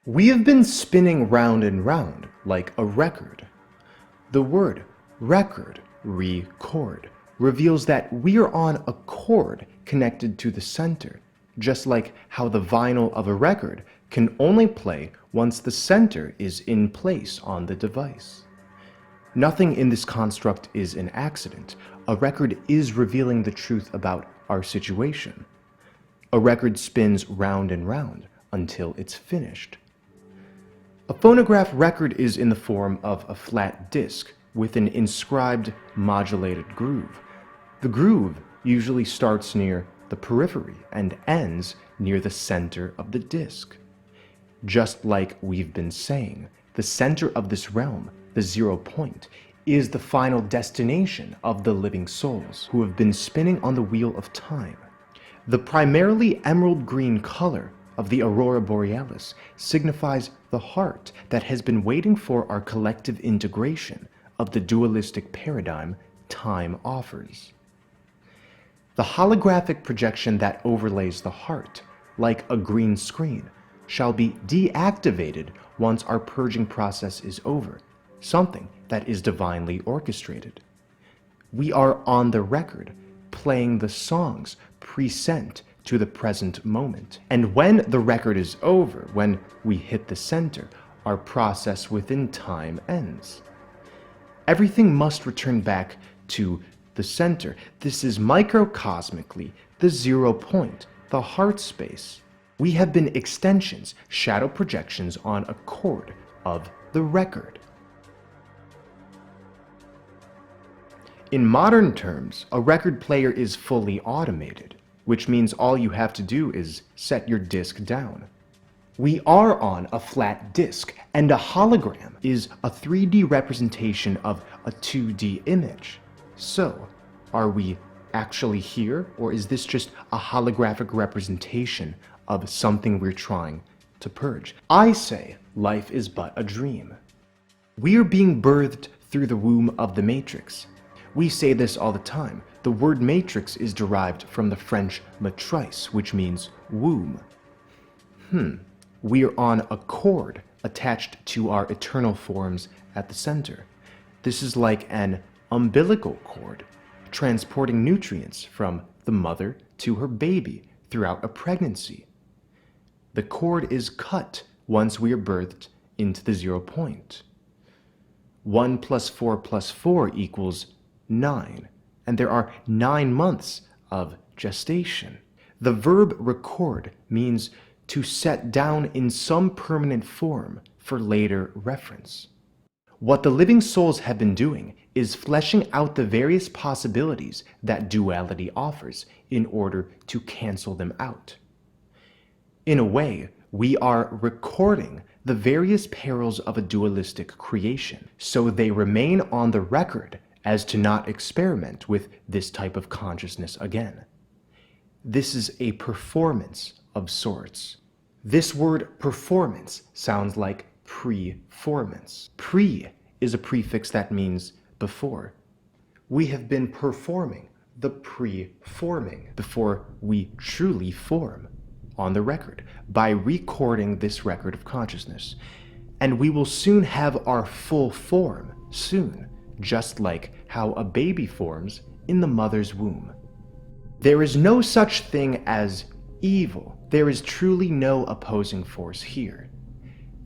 We have been spinning round and round like a record. The word record, record, reveals that we are on a cord connected to the center, just like how the vinyl of a record can only play once the center is in place on the device. Nothing in this construct is an accident. A record is revealing the truth about our situation. A record spins round and round until it's finished. A phonograph record is in the form of a flat disc with an inscribed modulated groove. The groove usually starts near the periphery and ends near the center of the disc. Just like we've been saying, the center of this realm, the 0 point, is the final destination of the living souls who have been spinning on the wheel of time. The primarily emerald green color of the aurora borealis signifies the heart that has been waiting for our collective integration of the dualistic paradigm time offers. The holographic projection that overlays the heart, like a green screen, shall be deactivated once our purging process is over, something that is divinely orchestrated. We are on the record, playing the songs present to the present moment. And when the record is over, when we hit the center, our process within time ends. Everything must return back to the center. This is microcosmically the 0 point, the heart space. We have been extensions, shadow projections on a cord of the record. In modern terms, a record player is fully automated, which means all you have to do is set your disc down. We are on a flat disc, and a hologram is a 3D representation of a 2D image. So, are we actually here, or is this just a holographic representation of something we're trying to purge? I say life is but a dream. We are being birthed through the womb of the Matrix. We say this all the time. The word matrix is derived from the French matrice, which means womb. We are on a cord attached to our eternal forms at the center. This is like an umbilical cord, transporting nutrients from the mother to her baby throughout a pregnancy. The cord is cut once we are birthed into the 0 point. 1 + 4 + 4 equals 9, and there are 9 months of gestation. The verb record means to set down in some permanent form for later reference. What the living souls have been doing is fleshing out the various possibilities that duality offers in order to cancel them out. In a way, we are recording the various perils of a dualistic creation, so they remain on the record as to not experiment with this type of consciousness again. This is a performance of sorts. This word performance sounds like preformance. Pre is a prefix that means before. We have been performing the preforming before we truly form on the record by recording this record of consciousness. And we will soon have our full form soon, just like how a baby forms in the mother's womb. There is no such thing as evil. There is truly no opposing force here.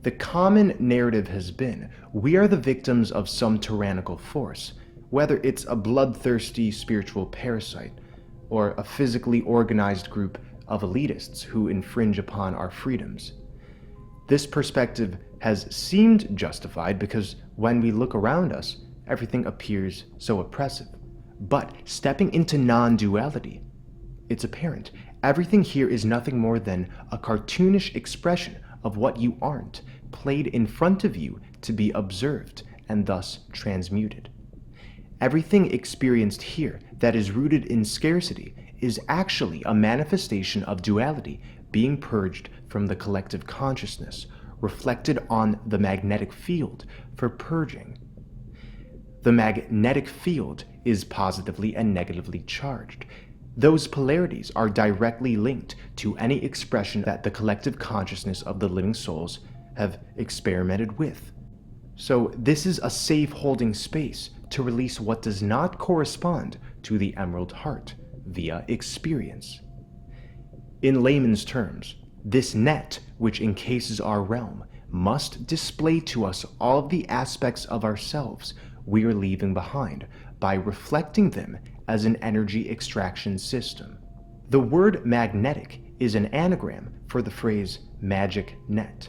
The common narrative has been, we are the victims of some tyrannical force, whether it's a bloodthirsty spiritual parasite, or a physically organized group of elitists who infringe upon our freedoms. This perspective has seemed justified because when we look around us, everything appears so oppressive. But stepping into non-duality, it's apparent everything here is nothing more than a cartoonish expression of what you aren't, played in front of you to be observed and thus transmuted. Everything experienced here that is rooted in scarcity is actually a manifestation of duality being purged from the collective consciousness, reflected on the magnetic field for purging. The magnetic field is positively and negatively charged. Those polarities are directly linked to any expression that the collective consciousness of the living souls have experimented with. So this is a safe holding space to release what does not correspond to the Emerald Heart via experience. In layman's terms, this net which encases our realm must display to us all of the aspects of ourselves we are leaving behind by reflecting them as an energy extraction system. The word magnetic is an anagram for the phrase magic net.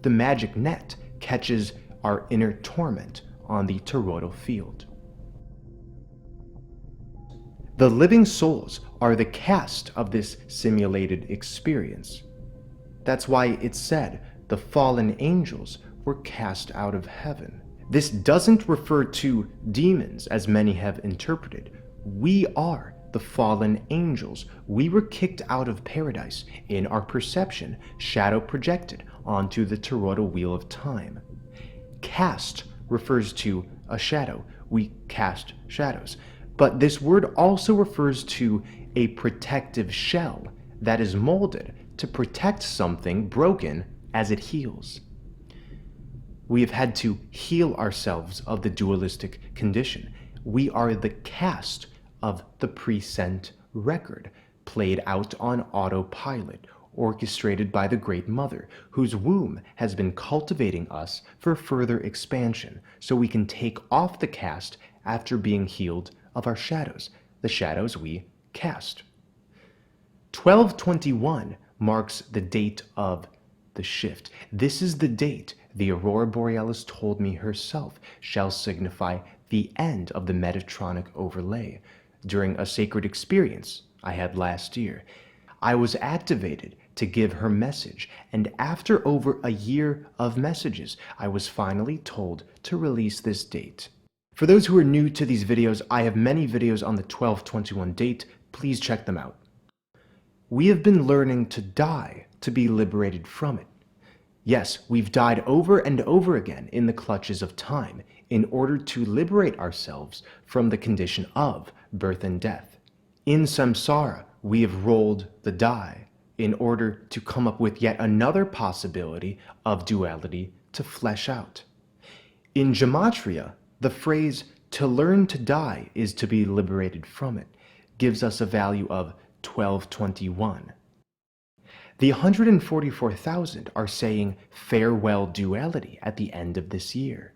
The magic net catches our inner torment on the toroidal field. The living souls are the cast of this simulated experience. That's why it's said the fallen angels were cast out of heaven. This doesn't refer to demons as many have interpreted. We are the fallen angels. We were kicked out of paradise in our perception, shadow projected onto the toroidal wheel of time. Cast refers to a shadow. We cast shadows. But this word also refers to a protective shell that is molded to protect something broken as it heals. We have had to heal ourselves of the dualistic condition. We are the cast of the present record, played out on autopilot, orchestrated by the Great Mother, whose womb has been cultivating us for further expansion, so we can take off the cast after being healed of our shadows, the shadows we cast. 12/21 marks the date of the shift. This is the date the Aurora Borealis told me herself shall signify the end of the Metatronic overlay. During a sacred experience I had last year, I was activated to give her message, and after over a year of messages, I was finally told to release this date. For those who are new to these videos, I have many videos on the 12/21 date. Please check them out. We have been learning to die to be liberated from it. Yes, we've died over and over again in the clutches of time in order to liberate ourselves from the condition of birth and death. In samsara, we have rolled the die in order to come up with yet another possibility of duality to flesh out. In gematria, the phrase "to learn to die is to be liberated from it" gives us a value of 12/21. The 144,000 are saying farewell duality at the end of this year.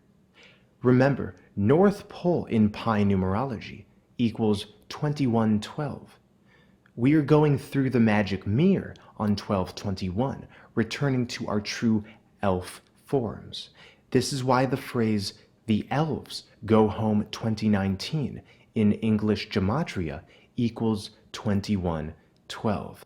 Remember, North Pole in Pi numerology equals 2112. We are going through the magic mirror on 12/21, returning to our true elf forms. This is why the phrase "the elves go home 2019" in English gematria equals 2112.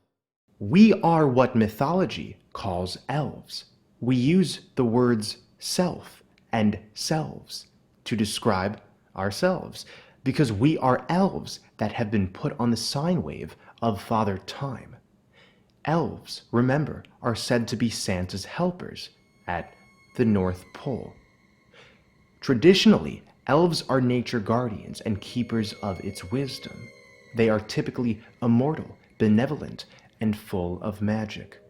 We are what mythology calls elves. We use the words self and selves to describe ourselves because we are elves that have been put on the sine wave of Father Time. Elves, remember, are said to be Santa's helpers at the North Pole. Traditionally, elves are nature guardians and keepers of its wisdom. They are typically immortal, benevolent, and full of magic.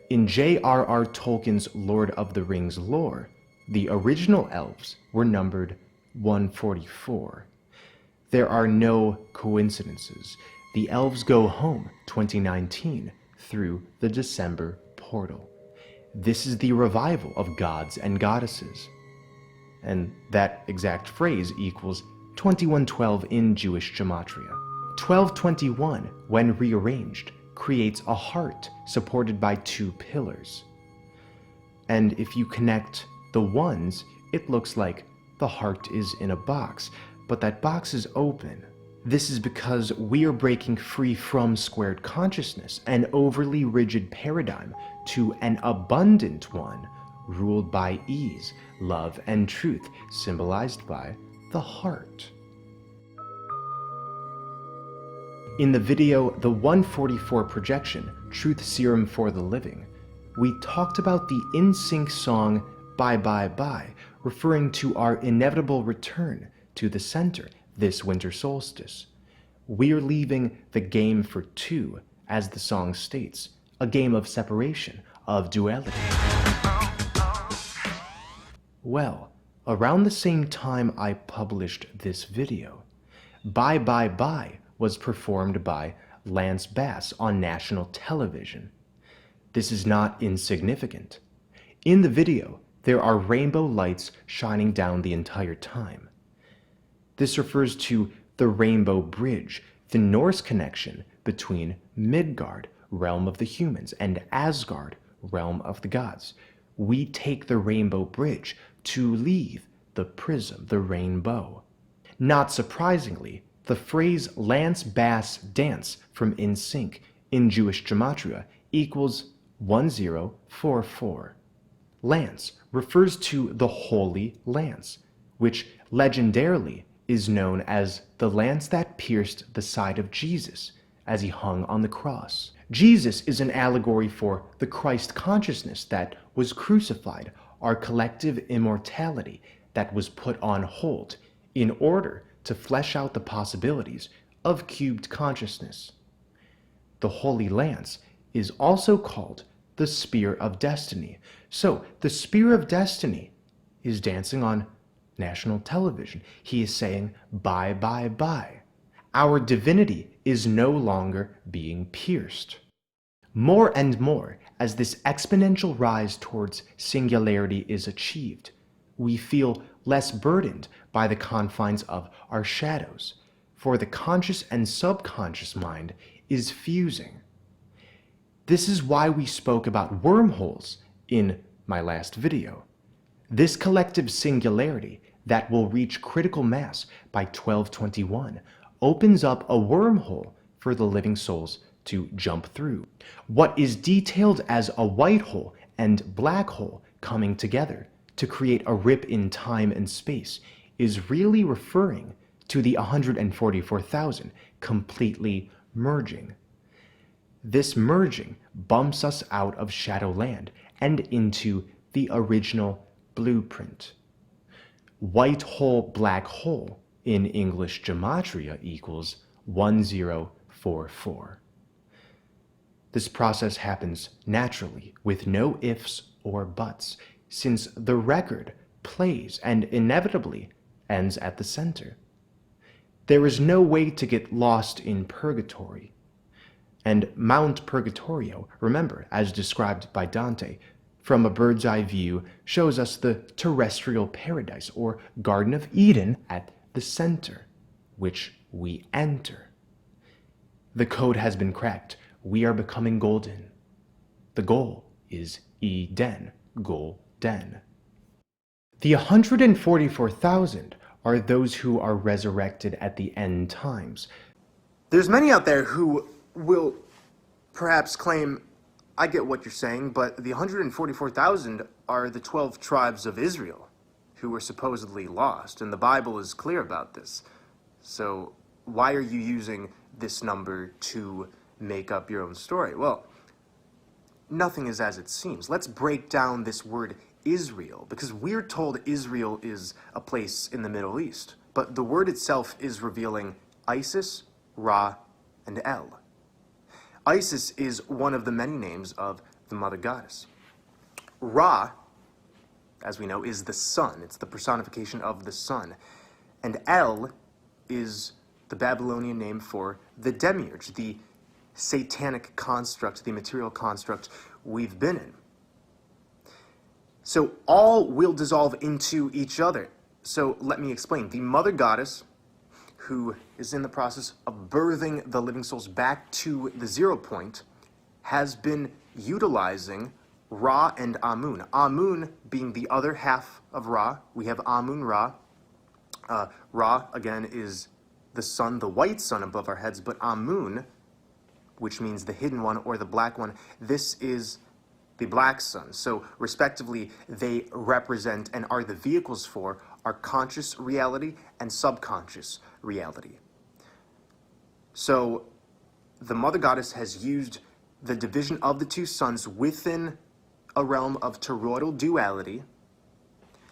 In J.R.R. Tolkien's Lord of the Rings lore, the original elves were numbered 144. There are no coincidences. The elves go home 2019 through the December portal. This is the revival of gods and goddesses. And that exact phrase equals 2112 in Jewish gematria. 12/21, when rearranged, creates a heart supported by two pillars. And if you connect the ones, it looks like the heart is in a box, but that box is open. This is because we are breaking free from squared consciousness, an overly rigid paradigm, to an abundant one, ruled by ease, love, and truth, symbolized by the heart. In the video, The 144 Projection, Truth Serum for the Living, we talked about the in-sync song Bye Bye Bye, referring to our inevitable return to the center this winter solstice. We're leaving the game for two, as the song states, a game of separation, of duality. Well, around the same time I published this video, Bye Bye Bye was performed by Lance Bass on national television. This is not insignificant. In the video, there are rainbow lights shining down the entire time. This refers to the Rainbow Bridge, the Norse connection between Midgard, realm of the humans, and Asgard, realm of the gods. We take the Rainbow Bridge to leave the prism, the rainbow. Not surprisingly, the phrase Lance Bass dance from NSYNC in Jewish gematria equals 1044. Lance refers to the Holy Lance, which legendarily is known as the lance that pierced the side of Jesus as he hung on the cross. Jesus is an allegory for the Christ consciousness that was crucified, our collective immortality that was put on hold in order to flesh out the possibilities of cubed consciousness. The Holy Lance is also called the Spear of Destiny. So, the Spear of Destiny is dancing on national television. He is saying, bye, bye, bye. Our divinity is no longer being pierced. More and more, as this exponential rise towards singularity is achieved, we feel less burdened by the confines of our shadows, for the conscious and subconscious mind is fusing. This is why we spoke about wormholes in my last video. This collective singularity that will reach critical mass by 1221 opens up a wormhole for the living souls to jump through. What is detailed as a white hole and black hole coming together to create a rip in time and space is really referring to the 144,000 completely merging. This merging bumps us out of Shadowland and into the original blueprint. White hole, black hole in English gematria equals 1044. This process happens naturally with no ifs or buts, since the record plays and inevitably ends at the center. There is no way to get lost in purgatory. And Mount Purgatorio, remember, as described by Dante, from a bird's eye view, shows us the terrestrial paradise, or Garden of Eden, at the center, which we enter. The code has been cracked. We are becoming golden. The goal is Eden, golden. The 144,000 are those who are resurrected at the end times. There's many out there who will perhaps claim, I get what you're saying, but the 144,000 are the 12 tribes of Israel who were supposedly lost, and the Bible is clear about this. So why are you using this number to make up your own story? Well, nothing is as it seems. Let's break down this word Israel, because we're told Israel is a place in the Middle East, but the word itself is revealing Isis, Ra, and El. Isis is one of the many names of the mother goddess. Ra, as we know, is the sun. It's the personification of the sun. And El is the Babylonian name for the demiurge, the satanic construct, the material construct we've been in. So all will dissolve into each other. So let me explain. The mother goddess, who is in the process of birthing the living souls back to the 0 point, has been utilizing Ra and Amun. Amun being the other half of Ra. We have Amun Ra. Ra, again, is the sun, the white sun above our heads, but Amun, which means the hidden one or the black one, this is the black sun. So, respectively, they represent and are the vehicles for our conscious reality and subconscious reality. So, the Mother Goddess has used the division of the two suns within a realm of toroidal duality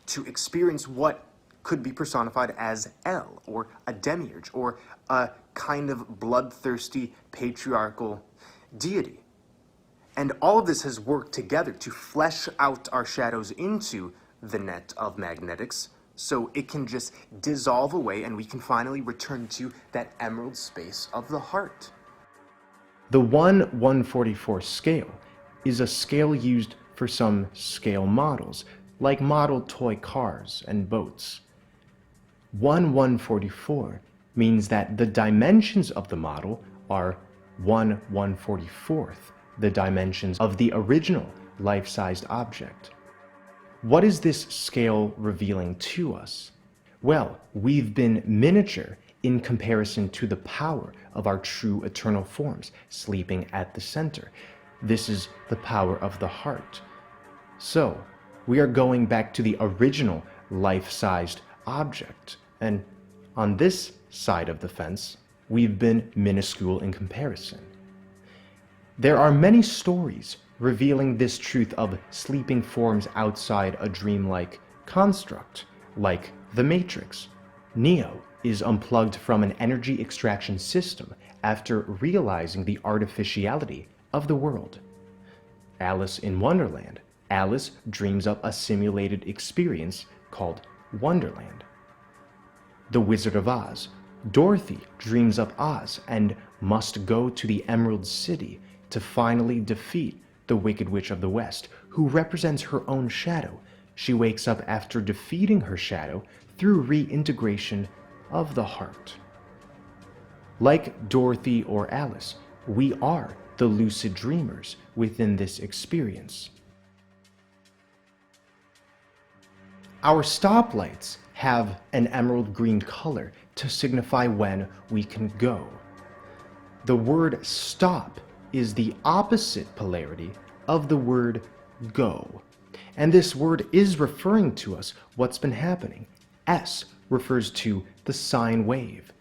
to experience what could be personified as El, or a demiurge, or a kind of bloodthirsty patriarchal deity. And all of this has worked together to flesh out our shadows into the net of magnetics, so it can just dissolve away and we can finally return to that emerald space of the heart. The 1/144 scale is a scale used for some scale models, like model toy cars and boats. 1/144 means that the dimensions of the model are 1/144th the dimensions of the original life-sized object. What is this scale revealing to us? Well, we've been miniature in comparison to the power of our true eternal forms sleeping at the center. This is the power of the heart. So, we are going back to the original life-sized object, and on this side of the fence, we've been minuscule in comparison. There are many stories revealing this truth of sleeping forms outside a dreamlike construct, like The Matrix. Neo is unplugged from an energy extraction system after realizing the artificiality of the world. Alice in Wonderland. Alice dreams up a simulated experience called Wonderland. The Wizard of Oz. Dorothy dreams up Oz and must go to the Emerald City to finally defeat the Wicked Witch of the West, who represents her own shadow. She wakes up after defeating her shadow through reintegration of the heart. Like Dorothy or Alice, we are the lucid dreamers within this experience. Our stoplights have an emerald green color to signify when we can go. The word stop is the opposite polarity of the word go. And this word is referring to us what's been happening. S refers to the sine wave.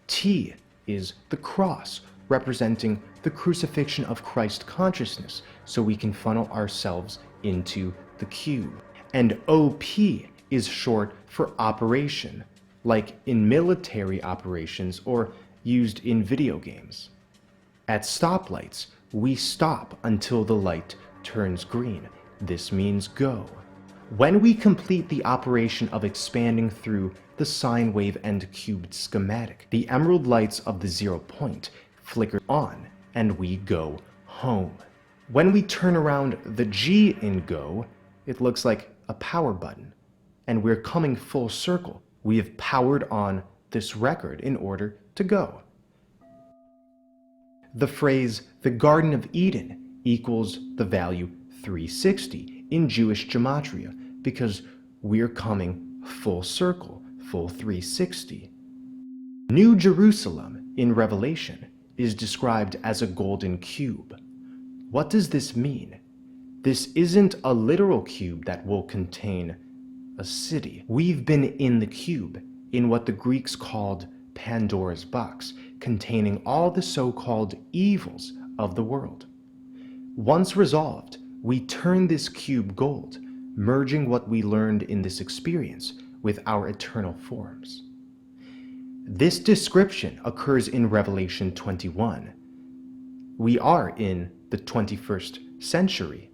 T is the cross, representing the crucifixion of Christ consciousness, so we can funnel ourselves into the cube. And OP is short for operation, like in military operations or used in video games. At stoplights, we stop until the light turns green. This means go. When we complete the operation of expanding through the sine wave and cubed schematic, the emerald lights of the 0 point flicker on and we go home. When we turn around the G in go, it looks like a power button, and we're coming full circle. We have powered on this record in order to go. The phrase, the Garden of Eden, equals the value 360 in Jewish gematria, because we're coming full circle, full 360. New Jerusalem in Revelation is described as a golden cube. What does this mean? This isn't a literal cube that will contain a city. We've been in the cube, in what the Greeks called Pandora's box, containing all the so-called evils of the world. Once resolved, we turn this cube gold, merging what we learned in this experience with our eternal forms. This description occurs in Revelation 21. We are in the 21st century.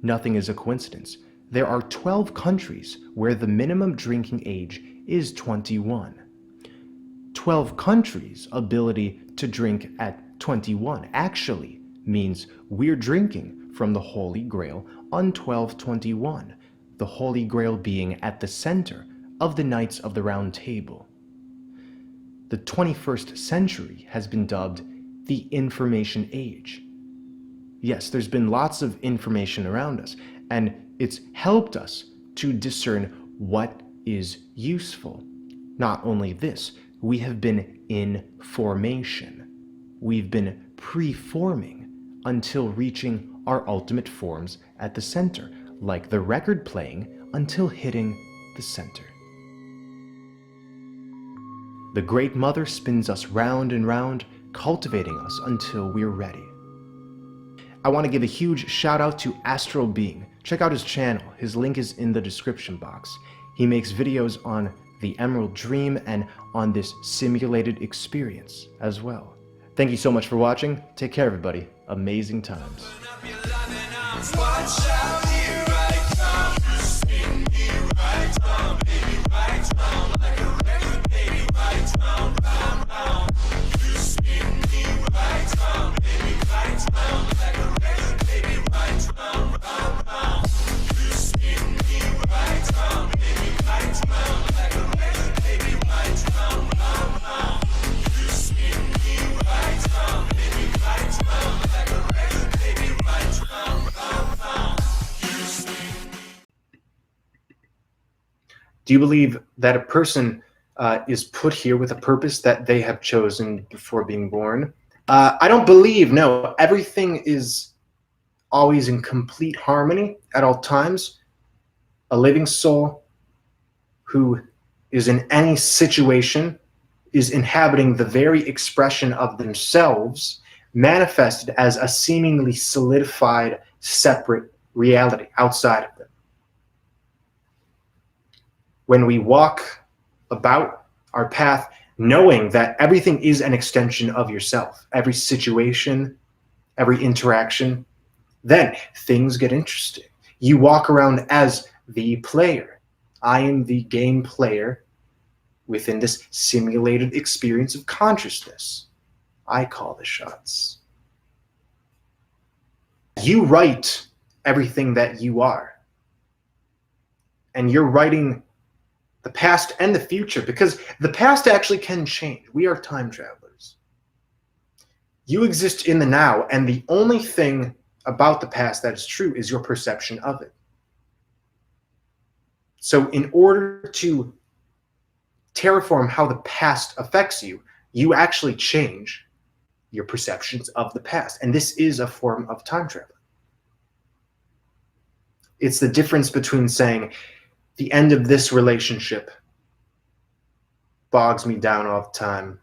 Nothing is a coincidence. There are 12 countries where the minimum drinking age is 21. 12 countries' ability to drink at 21 actually means we're drinking from the Holy Grail on 12/21, the Holy Grail being at the center of the Knights of the Round Table. The 21st century has been dubbed the Information Age. Yes, there's been lots of information around us, and it's helped us to discern what is useful. Not only this, we have been in formation. We've been preforming until reaching our ultimate forms at the center, like the record playing until hitting the center. The Great Mother spins us round and round, cultivating us until we're ready. I want to give a huge shout out to Astral Being. Check out his channel. His link is in the description box. He makes videos on the Emerald Dream and on this simulated experience as well. Thank you so much for watching. Take care, everybody. Amazing times. Do you believe that a person is put here with a purpose that they have chosen before being born? I don't believe, no. Everything is always in complete harmony at all times. A living soul who is in any situation is inhabiting the very expression of themselves, manifested as a seemingly solidified, separate reality outside of them. When we walk about our path, knowing that everything is an extension of yourself, every situation, every interaction, then things get interesting. You walk around as the player. I am the game player within this simulated experience of consciousness. I call the shots. You write everything that you are. And you're writing the past and the future, because the past actually can change. We are time travelers. You exist in the now, and the only thing about the past that is true is your perception of it. So in order to terraform how the past affects you, you actually change your perceptions of the past. And this is a form of time travel. It's the difference between saying, the end of this relationship bogs me down all the time,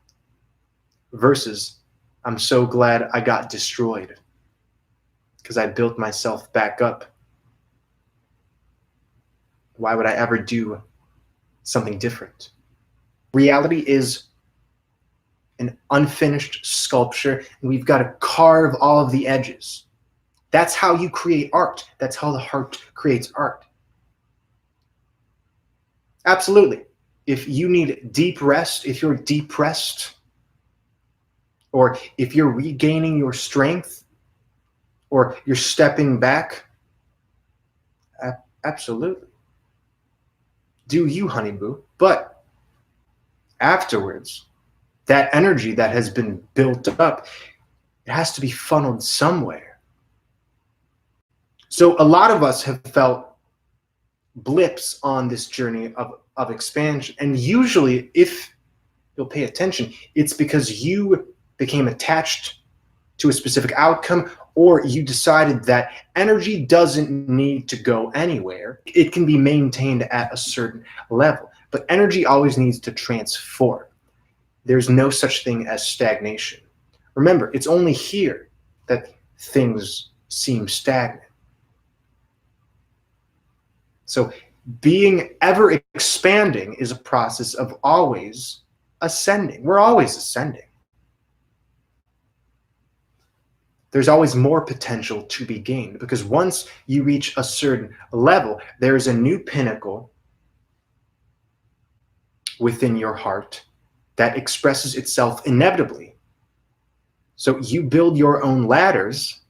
versus, I'm so glad I got destroyed because I built myself back up. Why would I ever do something different? Reality is an unfinished sculpture, and we've got to carve all of the edges. That's how you create art. That's how the heart creates art. Absolutely. If you need deep rest, if you're depressed, or if you're regaining your strength, or you're stepping back, absolutely. Do you, honey boo. But afterwards, that energy that has been built up, it has to be funneled somewhere. So a lot of us have felt blips on this journey of expansion. And usually, if you'll pay attention, it's because you became attached to a specific outcome, or you decided that energy doesn't need to go anywhere. It can be maintained at a certain level, but energy always needs to transform. There's no such thing as stagnation. Remember, it's only here that things seem stagnant. So being ever expanding is a process of always ascending. We're always ascending. There's always more potential to be gained, because once you reach a certain level, there's a new pinnacle within your heart that expresses itself inevitably. So you build your own ladders,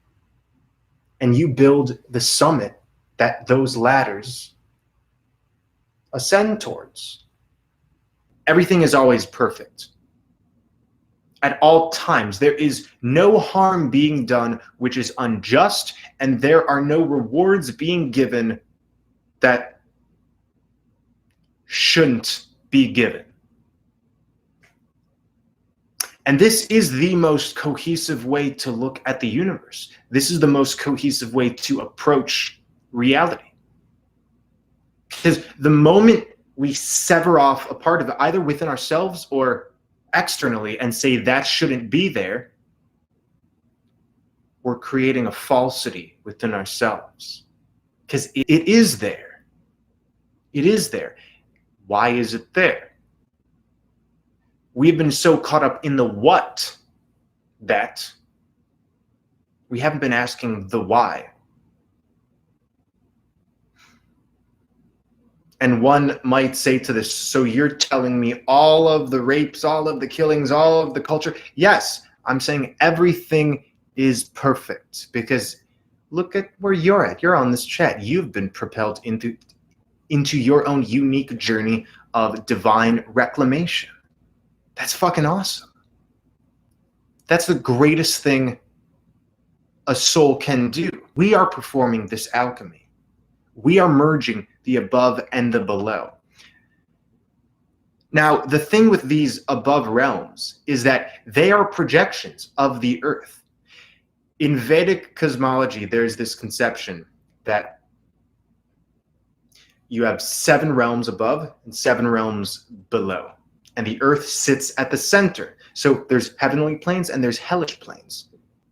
and you build the summit that those ladders ascend towards. Everything is always perfect. At all times, there is no harm being done which is unjust, and there are no rewards being given that shouldn't be given. And this is the most cohesive way to look at the universe. This is the most cohesive way to approach reality. Because the moment we sever off a part of it, either within ourselves or externally, and say that shouldn't be there, we're creating a falsity within ourselves. Because it is there. It is there. Why is it there? We've been so caught up in the what that we haven't been asking the why. And one might say to this, so you're telling me all of the rapes, all of the killings, all of the culture? Yes, I'm saying everything is perfect, because look at where you're at. You're on this chat. You've been propelled into your own unique journey of divine reclamation. That's fucking awesome. That's the greatest thing a soul can do. We are performing this alchemy. We are merging the above and the below. Now, the thing with these above realms is that they are projections of the earth. In Vedic cosmology, there's this conception that you have 7 realms above and 7 realms below, and the earth sits at the center. So there's heavenly planes and there's hellish planes.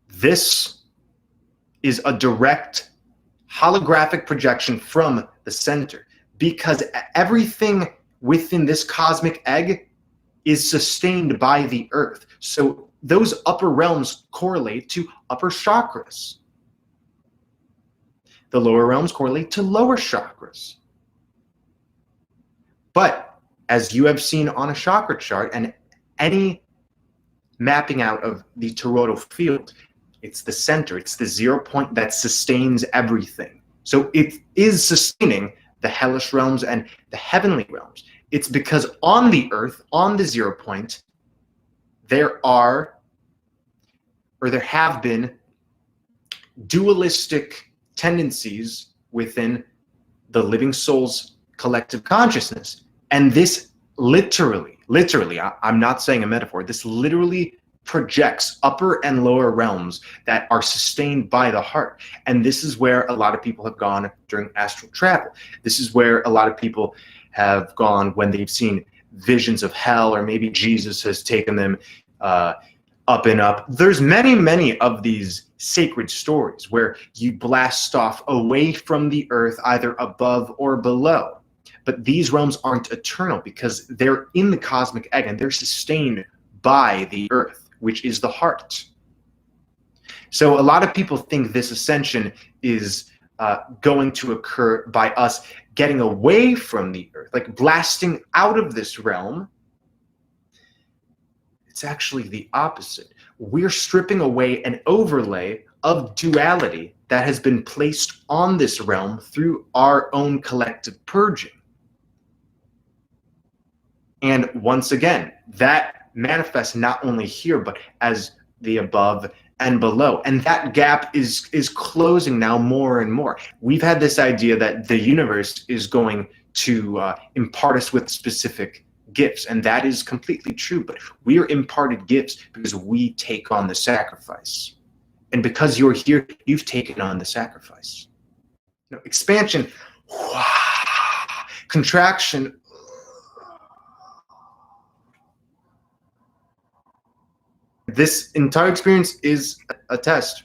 This is a direct holographic projection from the center, because everything within this cosmic egg is sustained by the earth. So those upper realms correlate to upper chakras. The lower realms correlate to lower chakras. But as you have seen on a chakra chart and any mapping out of the toroidal field, it's the center, it's the 0 point that sustains everything. So it is sustaining the hellish realms and the heavenly realms. It's because on the earth, on the 0 point, there have been dualistic tendencies within the living soul's collective consciousness. And this literally, I'm not saying a metaphor, this literally projects upper and lower realms that are sustained by the heart. And this is where a lot of people have gone during astral travel. This is where a lot of people have gone when they've seen visions of hell, or maybe Jesus has taken them up and up. There's many of these sacred stories where you blast off away from the earth, either above or below. But these realms aren't eternal because they're in the cosmic egg and they're sustained by the earth, which is the heart. So a lot of people think this ascension is going to occur by us getting away from the earth, like blasting out of this realm. It's actually the opposite. We're stripping away an overlay of duality that has been placed on this realm through our own collective purging. And once again, that manifests not only here, but as the above and below. And that gap is closing now more and more. We've had this idea that the universe is going to impart us with specific gifts, and that is completely true, but we are imparted gifts because we take on the sacrifice. And because you're here, you've taken on the sacrifice. You know, expansion, contraction, this entire experience is a test,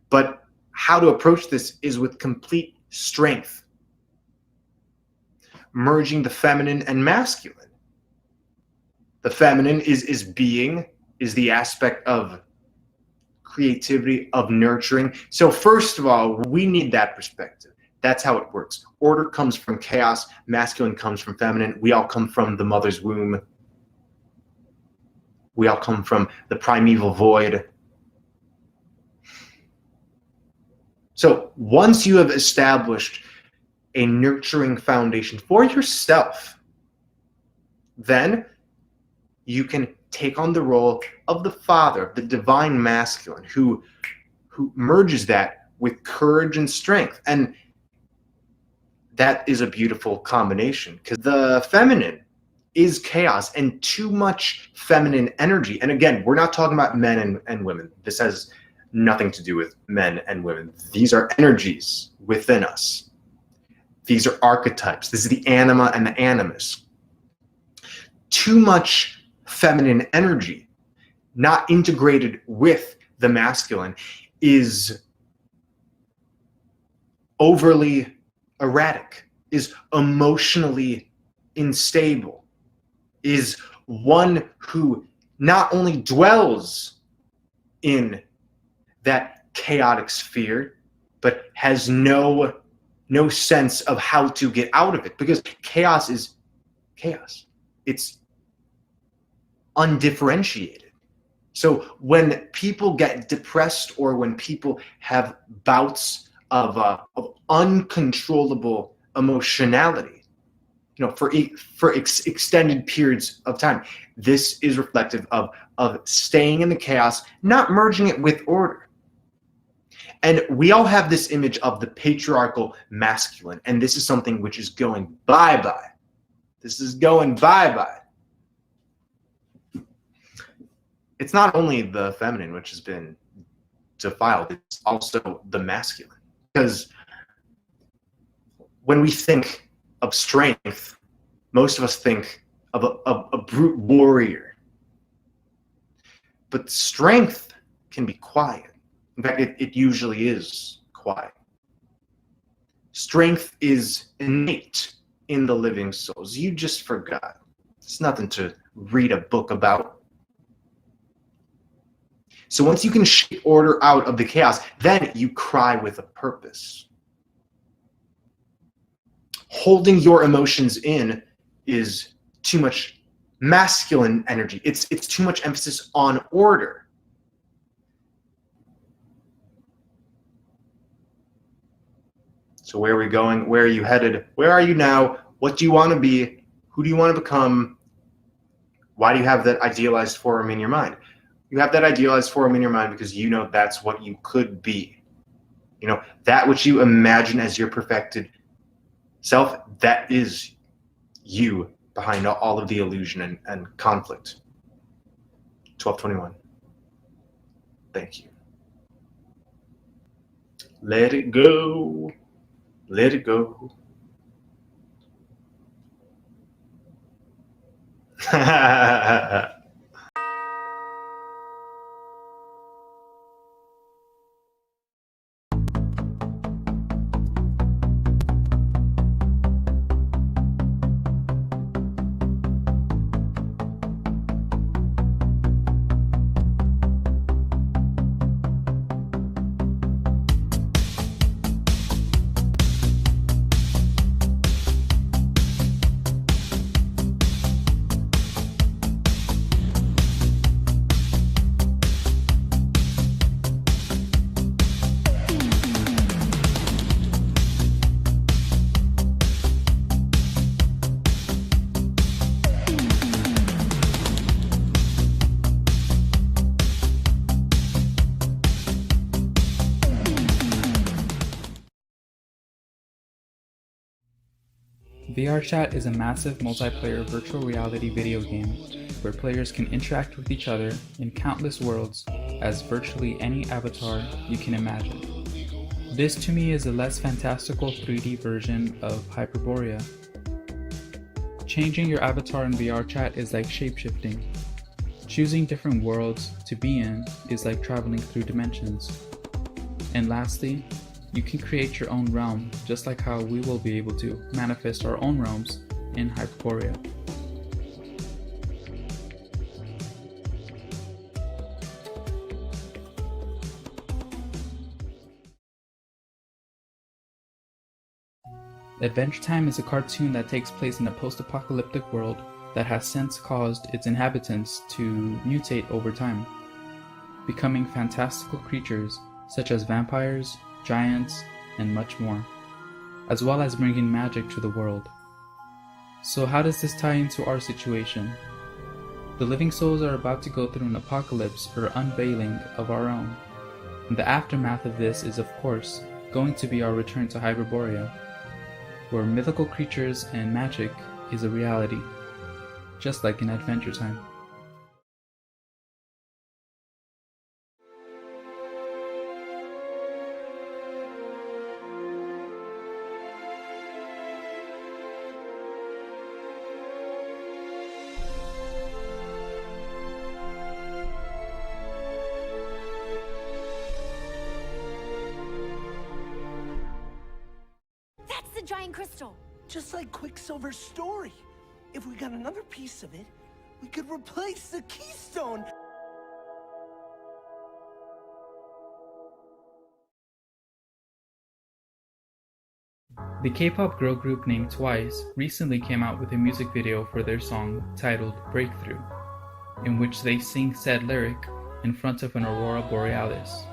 but how to approach this is with complete strength, merging the feminine and masculine. The feminine is being, is the aspect of creativity, of nurturing. So first of all, we need that perspective. That's how it works. Order comes from chaos, masculine comes from feminine. We all come from the mother's womb. We all come from the primeval void. So once you have established a nurturing foundation for yourself, then you can take on the role of the father, the divine masculine, who merges that with courage and strength. And that is a beautiful combination, because the feminine is chaos and too much feminine energy. And again, we're not talking about men and women. This has nothing to do with men and women. These are energies within us. These are archetypes. This is the anima and the animus. Too much feminine energy, not integrated with the masculine, is overly erratic, is emotionally unstable, is one who not only dwells in that chaotic sphere, but has no sense of how to get out of it, because chaos is chaos. It's undifferentiated. So when people get depressed, or when people have bouts of uncontrollable emotionality, you know, for extended periods of time, this is reflective of staying in the chaos, not merging it with order. And we all have this image of the patriarchal masculine, and this is something which is going bye-bye. This is going bye-bye. It's not only the feminine which has been defiled, it's also the masculine. Because when we think of strength, most of us think of a brute warrior. But strength can be quiet. In fact, it usually is quiet. Strength is innate in the living souls. You just forgot. It's nothing to read a book about. So once you can shape order out of the chaos, then you cry with a purpose. Holding your emotions in is too much masculine energy. It's too much emphasis on order. So where are we going? Where are you headed? Where are you now? What do you want to be? Who do you want to become? Why do you have that idealized form in your mind? You have that idealized form in your mind because you know that's what you could be. You know, that which you imagine as your perfected self, that is you behind all of the illusion and conflict. 1221. Thank you. Let it go. Let it go. VRChat is a massive multiplayer virtual reality video game where players can interact with each other in countless worlds as virtually any avatar you can imagine. This to me is a less fantastical 3D version of Hyperborea. Changing your avatar in VRChat is like shapeshifting. Choosing different worlds to be in is like traveling through dimensions. And lastly, you can create your own realm, just like how we will be able to manifest our own realms in Hyperborea. Adventure Time is a cartoon that takes place in a post-apocalyptic world that has since caused its inhabitants to mutate over time, becoming fantastical creatures such as vampires, giants, and much more, as well as bringing magic to the world. So how does this tie into our situation? The living souls are about to go through an apocalypse or unveiling of our own. And the aftermath of this is of course going to be our return to Hyperborea, where mythical creatures and magic is a reality, just like in Adventure Time. Giant crystal. Just like Quicksilver's story. If we got another piece of it, we could replace the keystone. The K-pop girl group named Twice recently came out with a music video for their song titled Breakthrough, in which they sing said lyric in front of an aurora borealis.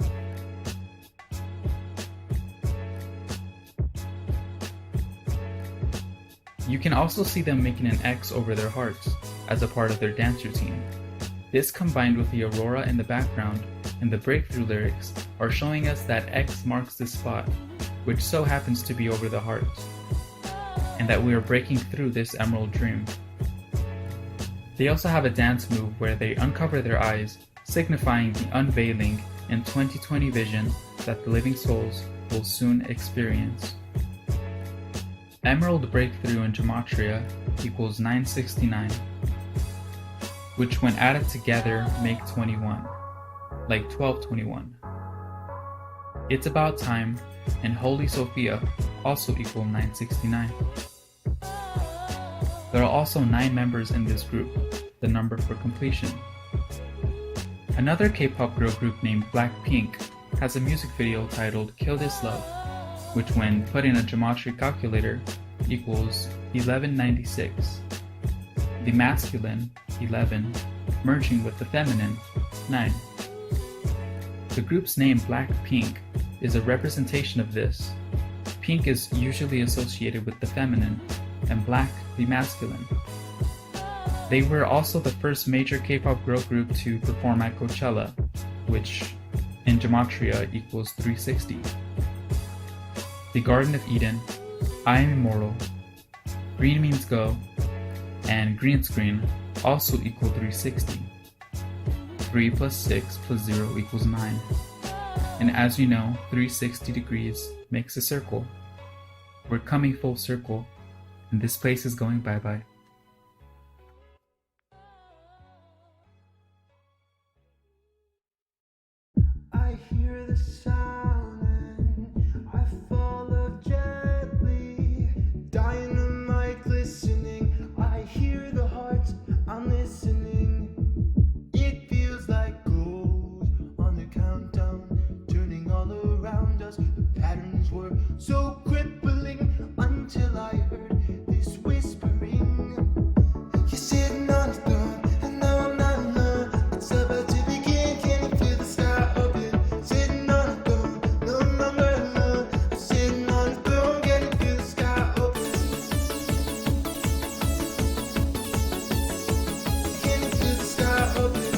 You can also see them making an X over their hearts as a part of their dance routine. This combined with the aurora in the background and the breakthrough lyrics are showing us that X marks the spot, which so happens to be over the heart, and that we are breaking through this emerald dream. They also have a dance move where they uncover their eyes, signifying the unveiling in 2020 vision that the living souls will soon experience. Emerald breakthrough in Gematria equals 969, which when added together make 21, like 1221. It's About Time and Holy Sophia also equal 969. There are also 9 members in this group, the number for completion. Another K-pop girl group named Blackpink has a music video titled Kill This Love, which when put in a gematria calculator equals 1196. The masculine, 11, merging with the feminine, 9. The group's name Blackpink is a representation of this. Pink is usually associated with the feminine, and black the masculine. They were also the first major K-pop girl group to perform at Coachella, which in Gematria equals 360. The Garden of Eden, I Am Immortal, Green Means Go, and Green Screen also equal 360. 3 plus 6 plus 0 equals 9. And as you know, 360 degrees makes a circle. We're coming full circle, and this place is going bye-bye. I hear the sound and I follow gently. Dynamite glistening. I hear the hearts, I'm listening. It feels like gold on the countdown, turning all around us. The patterns were so crippling until I heard this whispering. You're sitting on the throne, and now I'm not alone. It's about to begin. Can you feel the sky open? Sitting on the throne, no longer alone. I'm sitting on the throne. Can you feel the sky open? Can you feel the sky open?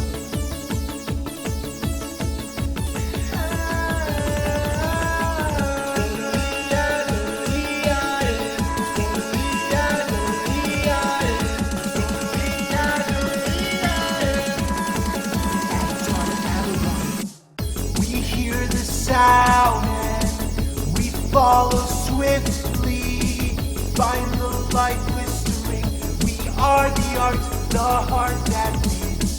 We hear the sound and we follow swiftly. Find the light blistering. We are the art, the heart that beats.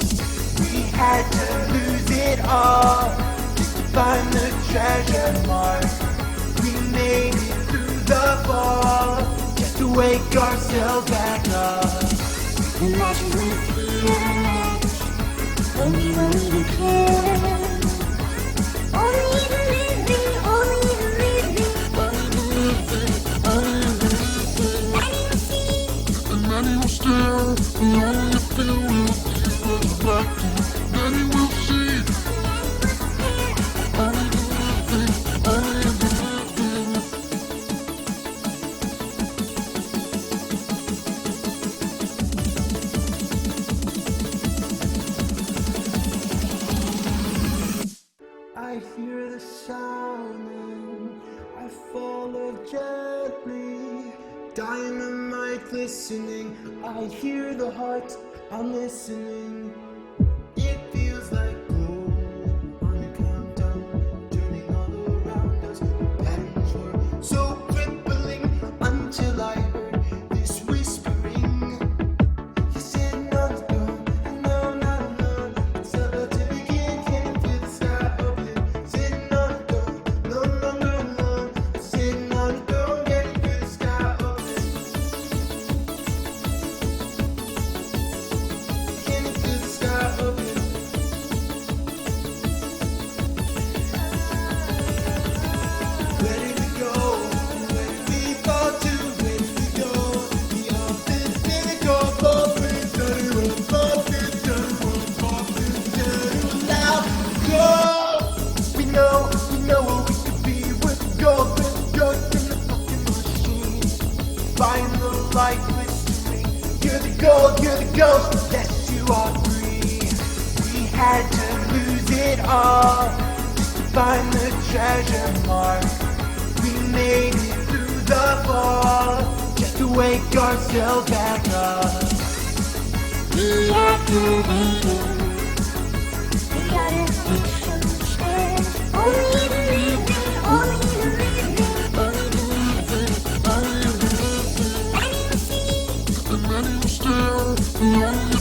We had to lose it all just to find the treasure mark. We made it through the fall just to wake ourselves back up. Imagine with the edge, when we won't even care. Only the living, only the living, only the living, only the living. Many will see, And many will stare, the only fear will be reflected. Many will see, only the living, only the living. I hear the sound and I follow gently. Dynamite glistening. I hear the heart, I'm listening. It feels like gold on the countdown, turning all around us. The patterns were so crippling until I heard this whispering. You're sitting on the throne, and now I'm not alone. It's about to begin. Can you feel the sky open? Sitting on the throne, no longer alone. I'm sitting on the throne. Can you feel the sky open? Can you feel the sky open? Where did we go? Where did we fall to? Where did we go? Beyond this pinnacle, falling, dirty world, falling, dirty world, falling, dirty world. Now go! We know what we could be. We're the gold, in the fucking machine. Find the light blistering. You're the gold, you're the ghost. Yes, you are free. We had to lose it all just to find the treasure mark. We made it through the fall just to wake ourselves back up. We are the living, gotta understand. Only believe me, only believe me. Only believe it, only believe it. And you see, And then you stare, and only